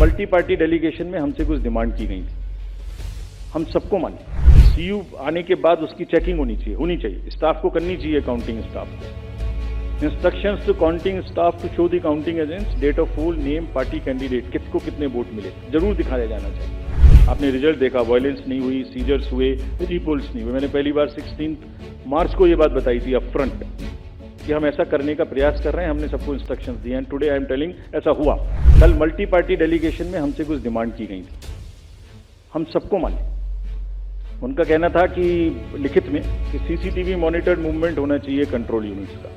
Multi party delegation में हमसे कुछ डिमांड की गई थी, हम सबको माने। सीयू आने के बाद उसकी चेकिंग होनी चाहिए, स्टाफ को करनी चाहिए, काउंटिंग स्टाफ को। Instructions to counting staff to show the counting agents date of poll, name, party candidate, किसको कितने वोट मिले, जरूर दिखाया जाना चाहिए। आपने रिजल्ट देखा, वायलेंस नहीं हुई, सीजर्स हुए, रीपोल्स नहीं हुए। मैंने पहली बार 16 मार्च को ये बात बताई थी अप फ्रंट कि हम ऐसा करने का प्रयास कर रहे हैं, हमने सबको इंस्ट्रक्शंस दिए and today I am telling ऐसा हुआ। कल मल्टी पार्टी डेलीगेशन में हमसे कुछ डिमांड की गई थी, हम सबको माने। उनका कहना था कि लिखित में कि सीसीटीवी मॉनिटर्ड मूवमेंट होना चाहिए कंट्रोल यूनिट्स का।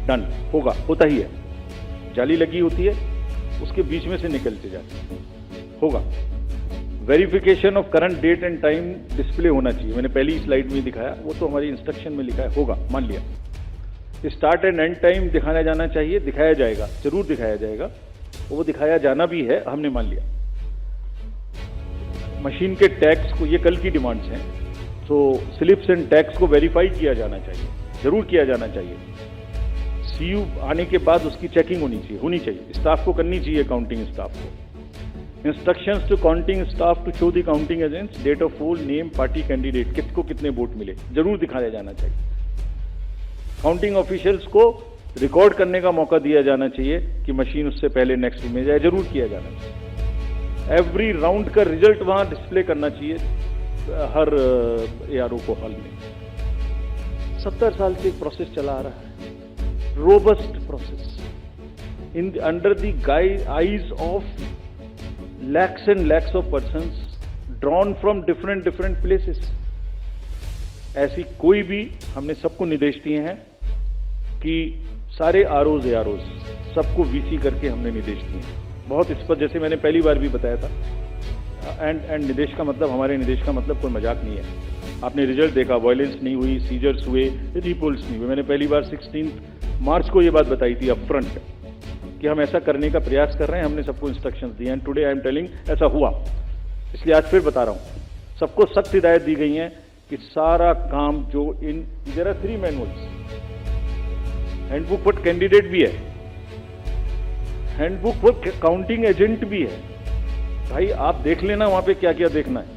डन, होगा, होता ही है। जाली लगी होती है, उसके बीच में से निकलते जाते हैं, होगा। Verification of current date and time display होना चाहिए, मैंने पहली स्लाइड में दिखाया, वो तो हमारी इंस्ट्रक्शन में लिखा है, होगा, मान लिया। स्टार्ट एंड एंड टाइम दिखाया जाना चाहिए, दिखाया जाएगा, जरूर दिखाया जाएगा, वो दिखाया जाना भी है, हमने मान लिया। मशीन के टैक्स को, ये कल की डिमांड्स हैं, तो स्लिप्स एंड टैक्स को वेरीफाई किया जाना चाहिए, जरूर किया जाना चाहिए। सीयू आने के बाद उसकी चेकिंग होनी चाहिए, स्टाफ को करनी चाहिए, काउंटिंग स्टाफ को। Instructions to counting staff to show the counting agents date of poll, name, party candidate, किसको कितने वोट मिले, जरूर दिखाया जाना चाहिए। काउंटिंग ऑफिशियल्स को रिकॉर्ड करने का मौका दिया जाना चाहिए कि मशीन उससे पहले नेक्स्ट में जाए, जरूर किया जाना चाहिए। एवरी राउंड का रिजल्ट वहां डिस्प्ले करना चाहिए हर एआरओ को हॉल में। 70 साल से एक प्रोसेस चला आ रहा है, robust process, in under the eyes of lakhs and lakhs of persons drawn from different places। ऐसी कोई भी, हमने सबको निर्देश दिए हैं कि सारे आरओज सबको वीसी करके हमने निर्देश दिए हैं, बहुत स्पष्ट, जैसे मैंने पहली बार भी बताया था। एंड निर्देश का मतलब, हमारे निर्देश का मतलब कोई मजाक नहीं है। आपने रिजल्ट देखा, वायलेंस नहीं हुई, सीजर्स हुए, रीपोल्स नहीं हुए। मैंने पहली बार 16 मार्च को ये बात बताई थी अप फ्रंट कि हम ऐसा करने का प्रयास कर रहे हैं, हमने सबको इंस्ट्रक्शंस दिए and today I am telling ऐसा हुआ। इसलिए आज फिर बता रहा हूं, सबको सख्त हिदायत दी गई है कि सारा काम जो there are 3 manuals, handbook for candidate भी है, हैंडबुक फॉर काउंटिंग एजेंट भी है। भाई आप देख लेना वहां पे क्या क्या देखना है,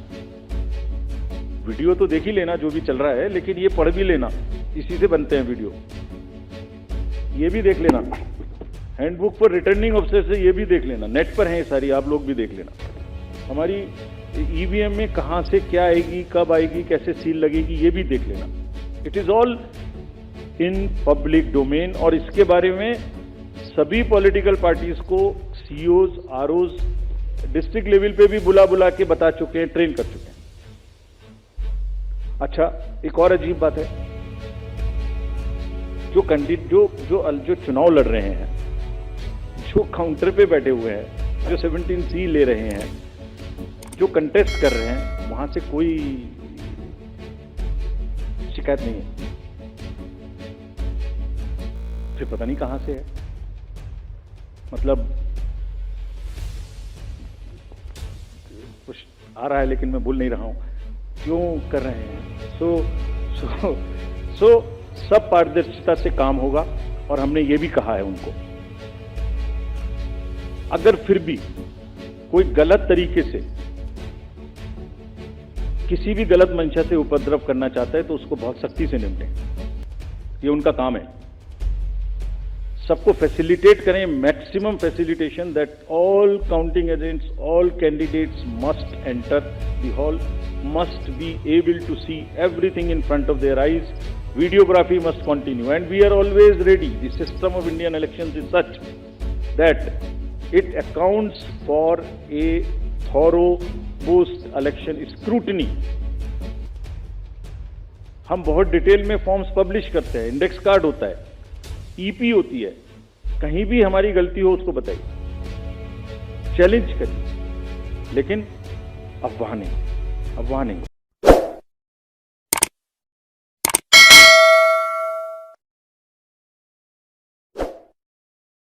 वीडियो तो देख ही लेना जो भी चल रहा है, लेकिन ये पढ़ भी लेना, इसी से बनते हैं वीडियो, ये भी देख लेना। हैंडबुक पर रिटर्निंग ऑफिसर से ये भी देख लेना, नेट पर है ये सारी, आप लोग भी देख लेना। हमारी ईवीएम में कहां से क्या आएगी, कब आएगी, कैसे सील लगेगी, ये भी देख लेना। It is all in public domain. और इसके बारे में सभी पॉलिटिकल पार्टीज को सीईओज, आरओज डिस्ट्रिक्ट लेवल पे भी बुला के बता चुके हैं, ट्रेन कर चुके हैं। अच्छा, एक और अजीब बात है, जो चुनाव लड़ रहे हैं, जो काउंटर पे बैठे हुए हैं, जो 17C ले रहे हैं, जो कंटेस्ट कर रहे हैं, वहां से कोई शिकायत नहीं है। फिर पता नहीं कहां से है, मतलब कुछ आ रहा है लेकिन मैं भूल नहीं रहा हूं क्यों कर रहे हैं। सो सब पारदर्शिता से काम होगा और हमने ये भी कहा है उनको, अगर फिर भी कोई गलत तरीके से किसी भी गलत मंशा से उपद्रव करना चाहता है तो उसको बहुत सख्ती से निपटें, ये उनका काम है। सबको फैसिलिटेट करें, maximum facilitation, that all counting agents, all candidates must enter the hall, must be able to see everything in front of their eyes. Videography must continue and we are always ready. The system of Indian elections is such that it accounts for a thorough post-election scrutiny. हम बहुत detail में forms publish करते हैं, index card होता है, EP होती है, कहीं भी हमारी गलती हो उसको बताइए, चैलेंज करिए, लेकिन अफवाह नहीं।